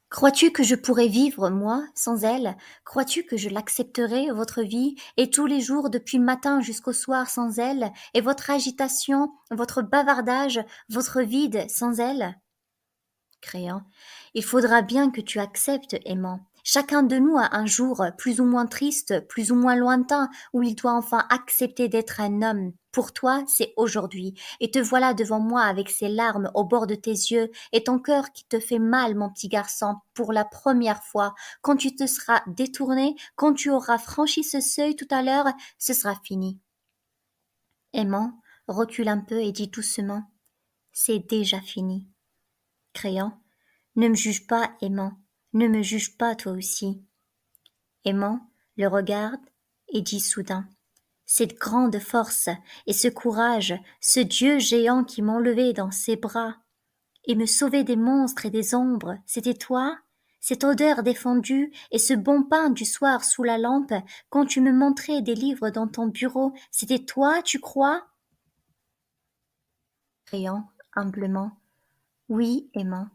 Crois-tu que je pourrais vivre, moi, sans elle? Crois-tu que je l'accepterais, votre vie, et tous les jours, depuis le matin jusqu'au soir, sans elle, et votre agitation, votre bavardage, votre vide, sans elle? Créant. Il faudra bien que tu acceptes, aimant. Chacun de nous a un jour plus ou moins triste, plus ou moins lointain, où il doit enfin accepter d'être un homme. Pour toi, c'est aujourd'hui. Et te voilà devant moi avec ces larmes au bord de tes yeux et ton cœur qui te fait mal, mon petit garçon, pour la première fois. Quand tu te seras détourné, quand tu auras franchi ce seuil tout à l'heure, ce sera fini. Aimant, recule un peu et dis doucement. C'est déjà fini. Créant. Ne me juge pas, aimant, ne me juge pas toi aussi. Aimant le regarde et dit soudain. Cette grande force et ce courage, ce Dieu géant qui m'enlevait dans ses bras et me sauvait des monstres et des ombres, c'était toi? Cette odeur défendue et ce bon pain du soir sous la lampe, quand tu me montrais des livres dans ton bureau, c'était toi, tu crois? Riant humblement. Oui, aimant,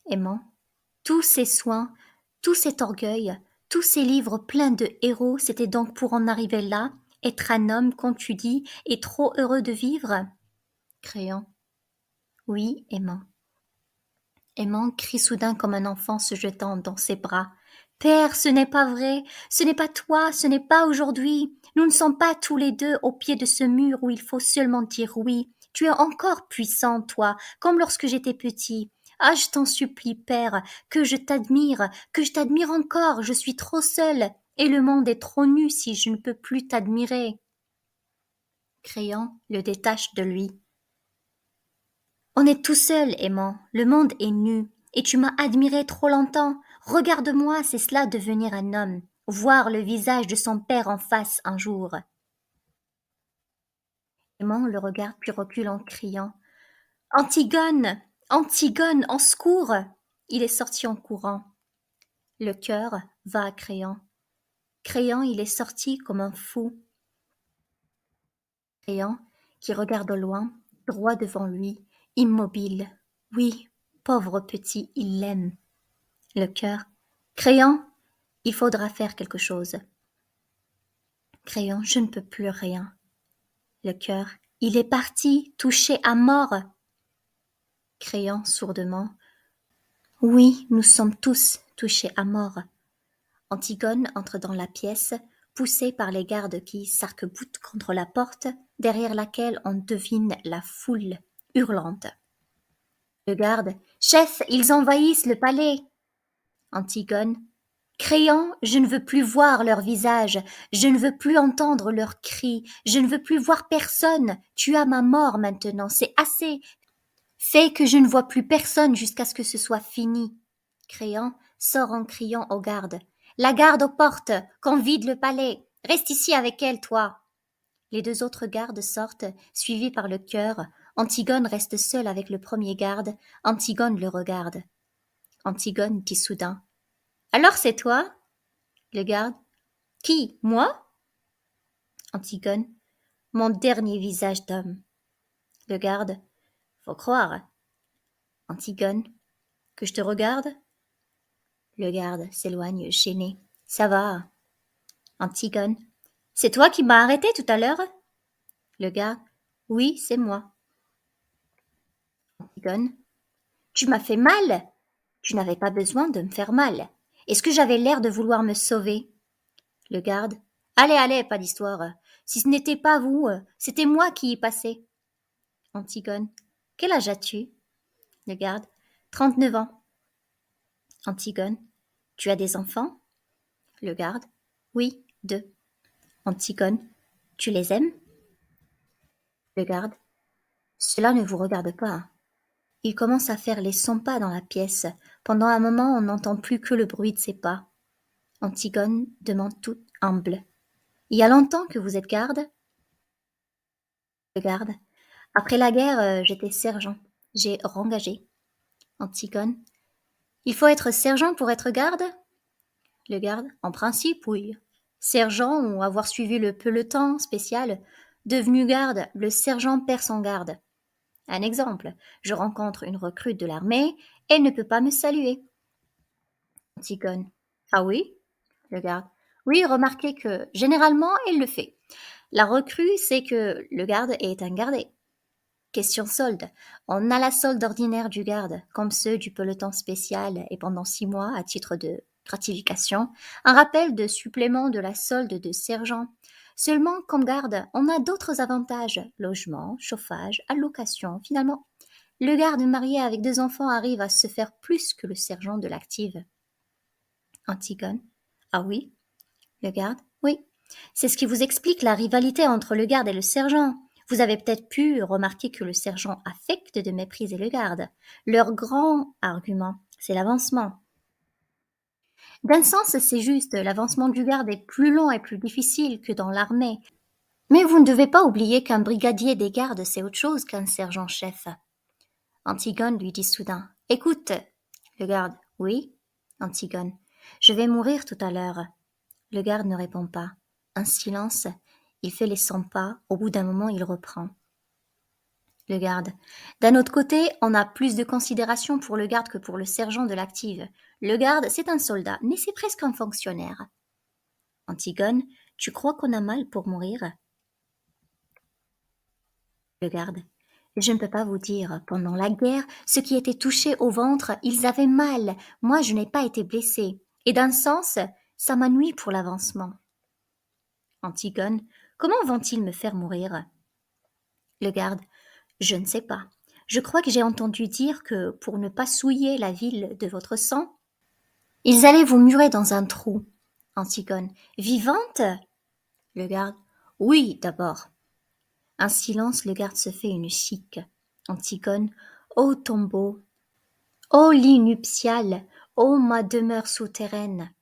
aimant. Tous ces soins, tout cet orgueil, tous ces livres pleins de héros, c'était donc pour en arriver là, être un homme, comme tu dis, et trop heureux de vivre? Créant. Oui, aimant. Aimant crie soudain comme un enfant se jetant dans ses bras. Père, ce n'est pas vrai, ce n'est pas toi, ce n'est pas aujourd'hui. Nous ne sommes pas tous les deux au pied de ce mur où il faut seulement dire oui. Tu es encore puissant, toi, comme lorsque j'étais petit. Ah, je t'en supplie, Père, que je t'admire encore, je suis trop seule, et le monde est trop nu si je ne peux plus t'admirer. Créant le détache de lui. On est tout seul, aimant, le monde est nu, et tu m'as admiré trop longtemps. Regarde-moi, c'est cela devenir un homme, voir le visage de son père en face un jour. Aimant le regarde puis recule en criant. Antigone. Antigone, en secours. Il est sorti en courant. Le cœur va à Créant. Créant, il est sorti comme un fou. Créant, qui regarde au loin, droit devant lui, immobile. Oui, pauvre petit, il l'aime. Le cœur. Créant, il faudra faire quelque chose. Créant, je ne peux plus rien. Le cœur. Il est parti, touché à mort. Créant sourdement. Oui, nous sommes tous touchés à mort. Antigone entre dans la pièce, poussée par les gardes qui s'arc-boutent contre la porte, derrière laquelle on devine la foule hurlante. Le garde. Chef, ils envahissent le palais. Antigone. Créant, je ne veux plus voir leur visage, je ne veux plus entendre leurs cris, je ne veux plus voir personne. Tu as ma mort maintenant, c'est assez. Fais que je ne vois plus personne jusqu'à ce que ce soit fini. Créant sort en criant aux gardes. La garde aux portes, qu'on vide le palais. Reste ici avec elle, toi. Les deux autres gardes sortent, suivis par le cœur. Antigone reste seule avec le premier garde. Antigone le regarde. Antigone dit soudain. Alors c'est toi? Le garde. Qui? Moi? Antigone. Mon dernier visage d'homme. Le garde. Faut croire. Antigone. Que je te regarde? Le garde s'éloigne gêné. Ça va. Antigone. C'est toi qui m'as arrêté tout à l'heure? Le garde. Oui, c'est moi. Antigone. Tu m'as fait mal? Tu n'avais pas besoin de me faire mal. Est-ce que j'avais l'air de vouloir me sauver? Le garde. Allez, allez, pas d'histoire. Si ce n'était pas vous, c'était moi qui y passais. Antigone. Quel âge as-tu? Le garde. 39 ans. Antigone. Tu as des enfants? Le garde. Oui, 2. Antigone. Tu les aimes? Le garde. Cela ne vous regarde pas. Il commence à faire les 100 pas dans la pièce. Pendant un moment, on n'entend plus que le bruit de ses pas. Antigone demande toute humble. Il y a longtemps que vous êtes garde? Le garde. Après la guerre, j'étais sergent. J'ai rengagé. Antigone. Il faut être sergent pour être garde? Le garde. En principe, oui. Sergent ou avoir suivi le peloton spécial. Devenu garde, le sergent perd son garde. Un exemple, je rencontre une recrue de l'armée, elle ne peut pas me saluer. Antigone. Ah oui? Le garde. Oui, remarquez que généralement il le fait. La recrue sait que le garde est un gardé. Question solde. On a la solde ordinaire du garde, comme ceux du peloton spécial et pendant 6 mois, à titre de gratification, un rappel de supplément de la solde de sergent. Seulement, comme garde, on a d'autres avantages, logement, chauffage, allocation. Finalement, le garde marié avec 2 enfants arrive à se faire plus que le sergent de l'active. Antigone. Ah oui? Le garde. Oui. C'est ce qui vous explique la rivalité entre le garde et le sergent. Vous avez peut-être pu remarquer que le sergent affecte de mépriser le garde. Leur grand argument, c'est l'avancement. D'un sens, c'est juste, l'avancement du garde est plus long et plus difficile que dans l'armée. Mais vous ne devez pas oublier qu'un brigadier des gardes, c'est autre chose qu'un sergent-chef. Antigone lui dit soudain. Écoute. Le garde. Oui. Antigone. Je vais mourir tout à l'heure. Le garde ne répond pas. Un silence. Il fait les 100 pas. Au bout d'un moment, il reprend. Le garde. D'un autre côté, on a plus de considération pour le garde que pour le sergent de l'active. Le garde, c'est un soldat, mais c'est presque un fonctionnaire. Antigone, tu crois qu'on a mal pour mourir? Le garde. Je ne peux pas vous dire. Pendant la guerre, ceux qui étaient touchés au ventre, ils avaient mal. Moi, je n'ai pas été blessé. Et d'un sens, ça m'a nui pour l'avancement. Antigone. Comment vont-ils me faire mourir? Le garde. Je ne sais pas. Je crois que j'ai entendu dire que, pour ne pas souiller la ville de votre sang, ils allaient vous murer dans un trou. Antigone. Vivante? Le garde. Oui, d'abord. Un silence, le garde se fait une chique. Antigone. Ô tombeau, ô lit nuptial, ô ma demeure souterraine.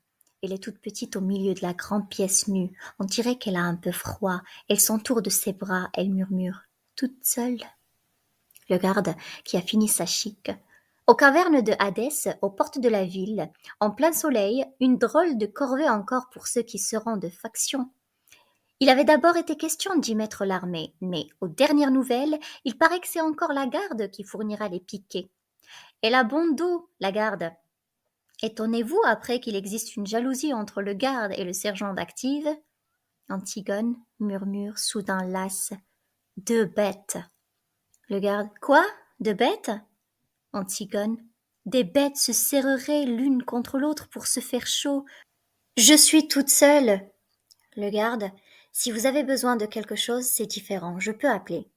Elle est toute petite au milieu de la grande pièce nue. On dirait qu'elle a un peu froid. Elle s'entoure de ses bras. Elle murmure. Toute seule. Le garde, qui a fini sa chique. Aux cavernes de Hadès, aux portes de la ville, en plein soleil, une drôle de corvée encore pour ceux qui seront de faction. Il avait d'abord été question d'y mettre l'armée, mais aux dernières nouvelles, il paraît que c'est encore la garde qui fournira les piquets. Elle a bon dos, la garde. Étonnez-vous après qu'il existe une jalousie entre le garde et le sergent d'active? Antigone murmure soudain lasse. 2 bêtes. Le garde. Quoi? 2 bêtes? Antigone. Des bêtes se serreraient l'une contre l'autre pour se faire chaud. Je suis toute seule. Le garde. Si vous avez besoin de quelque chose, c'est différent. Je peux appeler.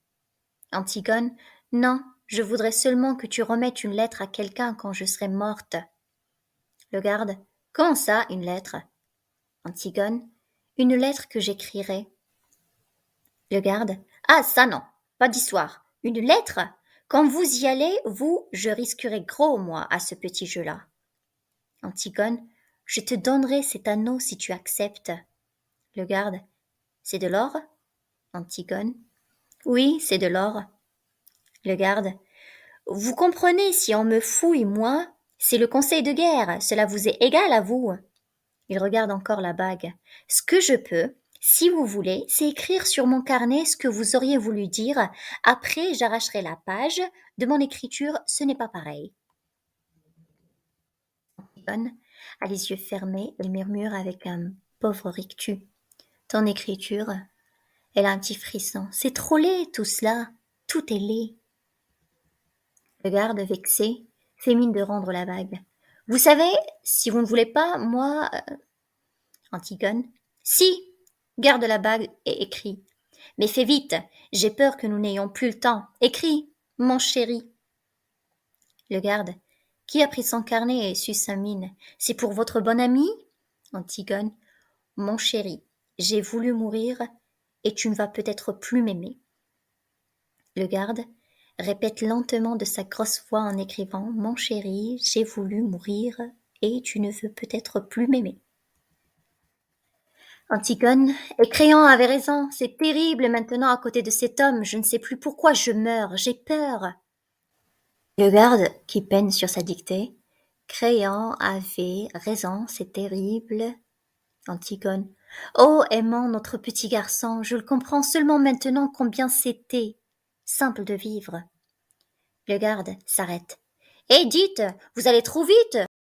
Antigone. Non, je voudrais seulement que tu remettes une lettre à quelqu'un quand je serai morte. Le garde. Comment ça, une lettre? Antigone. Une lettre que j'écrirai. Le garde. Ah, ça non, pas d'histoire. Une lettre? Quand vous y allez, vous, je risquerai gros, moi, à ce petit jeu-là. Antigone. Je te donnerai cet anneau si tu acceptes. Le garde. C'est de l'or? Antigone. Oui, c'est de l'or. Le garde. Vous comprenez, si on me fouille, moi, c'est le conseil de guerre, cela vous est égal à vous. Il regarde encore la bague. Ce que je peux, si vous voulez, c'est écrire sur mon carnet ce que vous auriez voulu dire. Après, j'arracherai la page. De mon écriture, ce n'est pas pareil. Antigone a les yeux fermés, elle murmure avec un pauvre rictus. Ton écriture, elle a un petit frisson. C'est trop laid, tout cela. Tout est laid. Le garde, vexé, fait mine de rendre la bague. Vous savez, si vous ne voulez pas, moi... Antigone. Si, garde la bague et écris. Mais fais vite, j'ai peur que nous n'ayons plus le temps. Écris, mon chéri. Le garde. Qui a pris son carnet et suce sa mine? C'est pour votre bon ami? Antigone. Mon chéri, j'ai voulu mourir et tu ne vas peut-être plus m'aimer. Le garde répète lentement de sa grosse voix en écrivant. Mon chéri, j'ai voulu mourir et tu ne veux peut-être plus m'aimer. Antigone, et Créon avait raison, c'est terrible maintenant à côté de cet homme, je ne sais plus pourquoi je meurs, j'ai peur. Le garde, qui peine sur sa dictée, Créon avait raison, c'est terrible. Antigone, oh aimant notre petit garçon, je le comprends seulement maintenant combien c'était simple de vivre. Le garde s'arrête. Eh dites, vous allez trop vite.